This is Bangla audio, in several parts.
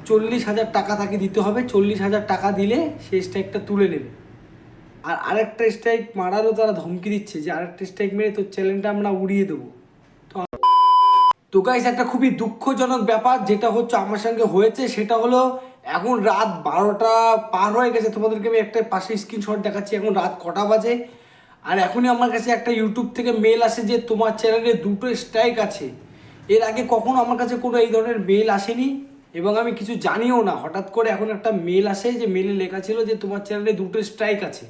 40,000 টাকা তাকে দিতে হবে। 40,000 টাকা দিলে সে স্ট্রাইকটা তুলে নেবে। আর আরেকটা স্ট্রাইক মারারও তারা ধমকি দিচ্ছে যে আরেকটা স্ট্রাইক মেরে তোর চ্যানেলটা আমরা উড়িয়ে দেবো। তো গাইস, একটা খুবই দুঃখজনক ব্যাপার যেটা হচ্ছে আমার সঙ্গে হয়েছে, সেটা হলো এখন রাত 12টা পার হয়ে গেছে। তোমাদেরকে আমি একটা পাশে স্ক্রিনশট দেখাচ্ছি, এখন রাত কটা বাজে। আর এখনই আমার কাছে একটা ইউটিউব থেকে মেল আসে যে তোমার চ্যানেলে 2টো স্ট্রাইক আছে। এর আগে কখনো আমার কাছে কোনো এই ধরনের মেল আসেনি এবং আমি কিছু জানিও না। হঠাৎ করে এখন একটা মেল আসে, যে মেলে লেখা ছিল যে তোমার চ্যানেলে 2টো স্ট্রাইক আছে।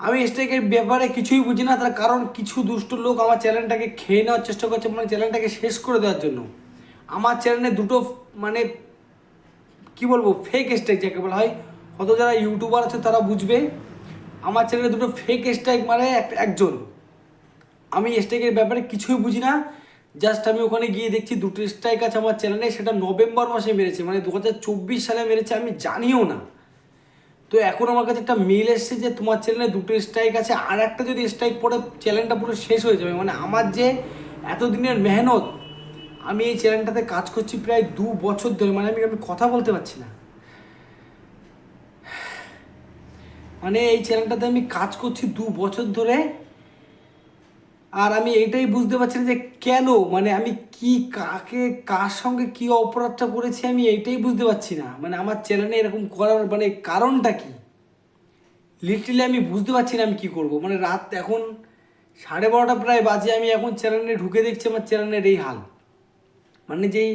আমি স্ট্রাইকের ব্যাপারে কিছুই বুঝি না, তার কারণ কিছু দুষ্ট লোক আমার চ্যানেলটাকে খেয়ে নেওয়ার চেষ্টা করছে, মানে চ্যানেলটাকে শেষ করে দেওয়ার জন্য। আমার চ্যানেলে দুটো মানে কি বলবো, ফেক স্ট্রাইক যাকে বলা হয়, হয়তো যারা ইউটিউবার আছে তারা বুঝবে। আমার চ্যানেলে দুটো ফেক স্ট্রাইক মানে একজন। আমি স্ট্রাইকের ব্যাপারে কিছুই বুঝি না, জাস্ট আমি ওখানে গিয়ে দেখছি 2টো স্ট্রাইক আছে আমার চ্যানেলে, সেটা নভেম্বর মাসে মেরেছে, মানে 2024 সালে মেরেছে, আমি জানিও না। তো এখন আমার কাছে একটা মেল এসছে যে তোমার চ্যানেলে 2টো স্ট্রাইক আছে, আর একটা যদি স্ট্রাইক পড়ে চ্যানেলটা পুরো শেষ হয়ে যাবে। মানে আমার যে এতদিনের মেহনত, আমি এই চ্যানেলটাতে কাজ করছি প্রায় 2 বছর ধরে, মানে আমি কথা বলতে পারছি না। মানে এই চ্যানেলটাতে আমি কাজ করছি 2 বছর ধরে, আর আমি এইটাই বুঝতে পারছি না যে কেন, মানে আমি কি কাকে কার সঙ্গে কি অপরাধটা করেছি আমি এইটাই বুঝতে পারছি না। মানে আমার চ্যানেলে এরকম করার মানে কারণটা কি, লিটারালি আমি বুঝতে পারছি না আমি কী করবো। মানে রাত এখন 12:30 প্রায় বাজে, আমি এখন চ্যানেলে ঢুকে দেখছি আমার চ্যানেলের এই হাল। মানে যেই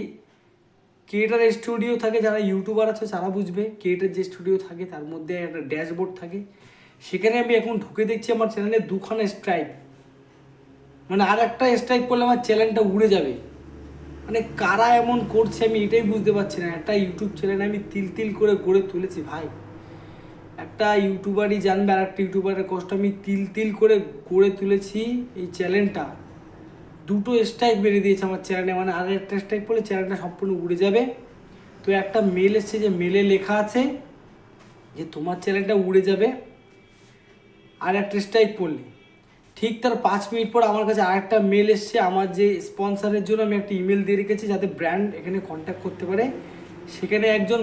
ক্রিয়েটার স্টুডিও থাকে, যারা ইউটিউবার আছে তারা বুঝবে, ক্রিয়েটার যে স্টুডিও থাকে তার মধ্যে একটা ড্যাশবোর্ড থাকে, সেখানে আমি এখন ঢুকে দেখছি আমার চ্যানেলে 2খানা স্ট্রাইক। মানে আর একটা স্ট্রাইক করলে আমার চ্যানেলটা উড়ে যাবে। মানে কারা এমন করছে আমি এটাই বুঝতে পারছি না। একটা ইউটিউব চ্যানেল আমি তিল তিল করে গড়ে তুলেছি ভাই, একটা ইউটিউবারই জানবে আর একটা ইউটিউবারের কষ্ট। আমি তিল তিল করে গড়ে তুলেছি এই চ্যানেলটা, 2টো স্ট্রাইক বেরিয়ে দিয়েছে আমার চ্যানেলে। মানে আর একটা স্ট্রাইক পড়লে চ্যানেলটা সম্পূর্ণ উড়ে যাবে। তো একটা মেল এসছে, যে মেলে লেখা আছে যে তোমার চ্যানেলটা উড়ে যাবে আর একটা স্ট্রাইক পড়লে। ঠিক তার 5 মিনিট পর আমার কাছে আরেকটা মেল এসছে, আমার যে স্পন্সারের জন্য আমি একটা ইমেল দিয়ে রেখেছি যাতে ব্র্যান্ড এখানে কন্ট্যাক্ট করতে পারে। সেখানে একজন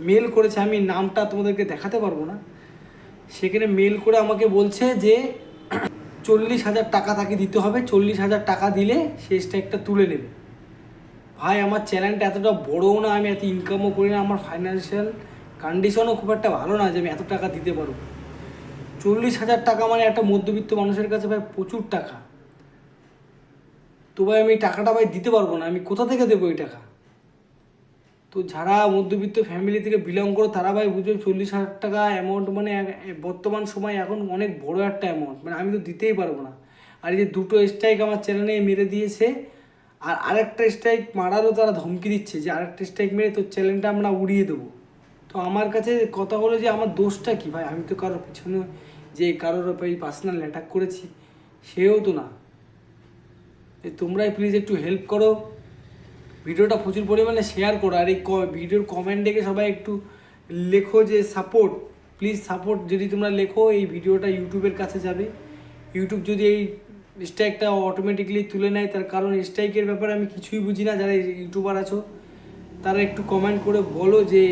মেল করেছে, আমি নামটা তোমাদেরকে দেখাতে পারবো না। সেখানে মেল করে আমাকে বলছে যে 40,000 টাকা তাকে দিতে হবে। 40,000 টাকা দিলে সেই স্ট্রাইকটা তুলে নেবে। ভাই আমার চ্যানেলটা এতটা বড়ও না, আমি এত ইনকামও করি না, আমার ফাইন্যান্সিয়াল কন্ডিশনও খুব একটা ভালো না যে আমি এত টাকা দিতে পারবো। 40,000 টাকা মানে একটা মধ্যবিত্ত মানুষের কাছে ভাই প্রচুর টাকা। তো ভাই আমি টাকাটা ভাই দিতে পারবো না, আমি কোথা থেকে দেবো এই টাকা? তো যারা মধ্যবিত্ত ফ্যামিলি থেকে বিলং করে তারা ভাই বুঝবে 40,000 টাকা অ্যামাউন্ট মানে বর্তমান সময় এখন অনেক বড় একটা অ্যামাউন্ট, মানে আমি তো দিতেই পারবো না। আর এই যে 2টো স্ট্রাইক আমার চ্যানেলে মেরে দিয়েছে, আর আরেকটা স্ট্রাইক মারারও তারা ধমকি দিচ্ছে যে আরেকটা স্ট্রাইক মেরে তোর চ্যানেলটা আমরা উড়িয়ে দেবো। তো আমার কাছে কথা হলো যে আমার দোষটা কী ভাই? আমি তো কারোর পিছনে যে কারোর ওপর পার্সোনাল অ্যাটাক করেছি সেও তো না। তোমরাই প্লিজ একটু হেল্প করো, ভিডিওটা প্রচুর পরিমাণে শেয়ার করো, আর এই ভিডিওর কমেন্ট দেখে সবাই একটু লেখো যে সাপোর্ট, প্লিজ সাপোর্ট যদি তোমরা লেখো এই ভিডিওটা ইউটিউবের কাছে যাবে। ইউটিউব যদি এই স্ট্রাইকটা অটোমেটিকলি তুলে নেয়, তার কারণ স্ট্রাইকের ব্যাপারে আমি কিছুই বুঝি না। যারা ইউটিউবার আছো তারা একটু কমেন্ট করে বলো যে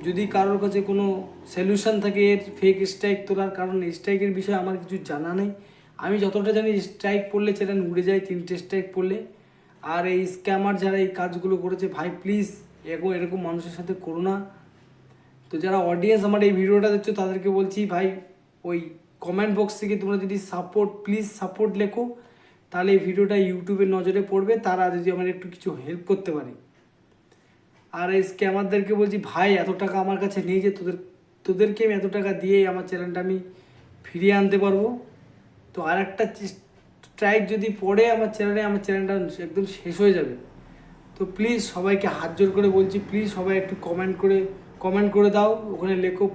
যদি কারোর কাছে কোনো সলিউশন থাকে এর ফেক স্ট্রাইক তোলার, কারণ স্ট্রাইকের বিষয়ে আমার কিছু জানা নেই। আমি যতটা জানি স্ট্রাইক পড়লে চ্যানেল উড়ে যায় 3টে স্ট্রাইক পড়লে। আর এই স্ক্যামার যারা এই কাজগুলো করেছে ভাই প্লিজ এরকম মানুষের সাথে করো না। তো যারা অডিয়েন্স আমার এই ভিডিওটা দেখছো তাদেরকে বলছি ভাই, ওই কমেন্ট বক্স থেকে তোমরা যদি সাপোর্ট, প্লিজ সাপোর্ট লেখো, তাহলে এই ভিডিওটা ইউটিউবের নজরে পড়বে, তারা যদি আমার একটু কিছু হেল্প করতে পারে। আর এই স্ক্যামারদেরকে বলছি ভাই এত টাকা আমার কাছে নেই যে তোদেরকে আমি এত টাকা দিয়ে আমার চ্যানেলটা আমি ফিরিয়ে আনতে পারবো। তো আর একটা স্ট্রাইক যদি পড়ে আমার চ্যানেলটা একদম শেষ হয়ে যাবে। তো প্লিজ সবাইকে হাত জোর করে বলছি, প্লিজ সবাই একটু কমেন্ট করে দাও, ওখানে লেখো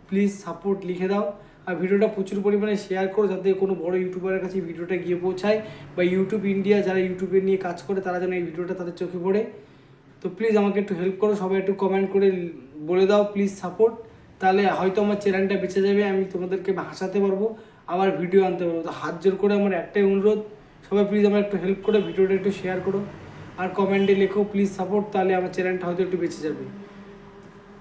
প্লিজ সাপোর্ট লিখে দাও। আর ভিডিওটা প্রচুর পরিমাণে শেয়ার করো যাতে কোনো বড় ইউটিউবারের কাছে ভিডিওটা গিয়ে পৌঁছায়, বা ইউটিউব ইন্ডিয়া যারা ইউটিউবে নিয়ে কাজ করে তারা যেন এই ভিডিওটা তাদের চোখে পড়ে। তো প্লিজ আমাকে একটু হেল্প করো, সবাই একটু কমেন্ট করে বলে দাও প্লিজ সাপোর্ট, তাহলে হয়তো আমার চ্যানেলটা বেঁচে যাবে, আমি তোমাদেরকে হাসাতে পারবো, আবার ভিডিও আনতে পারবো। তো হাত জোর করে আমার একটাই অনুরোধ, সবাই প্লিজ আমার একটু হেল্প করো, ভিডিওটা একটু শেয়ার করো। আর কমেন্টে লেখো প্লিজ সাপোর্ট, তাহলে আমার চ্যানেলটা হয়তো একটু বেঁচে যাবে।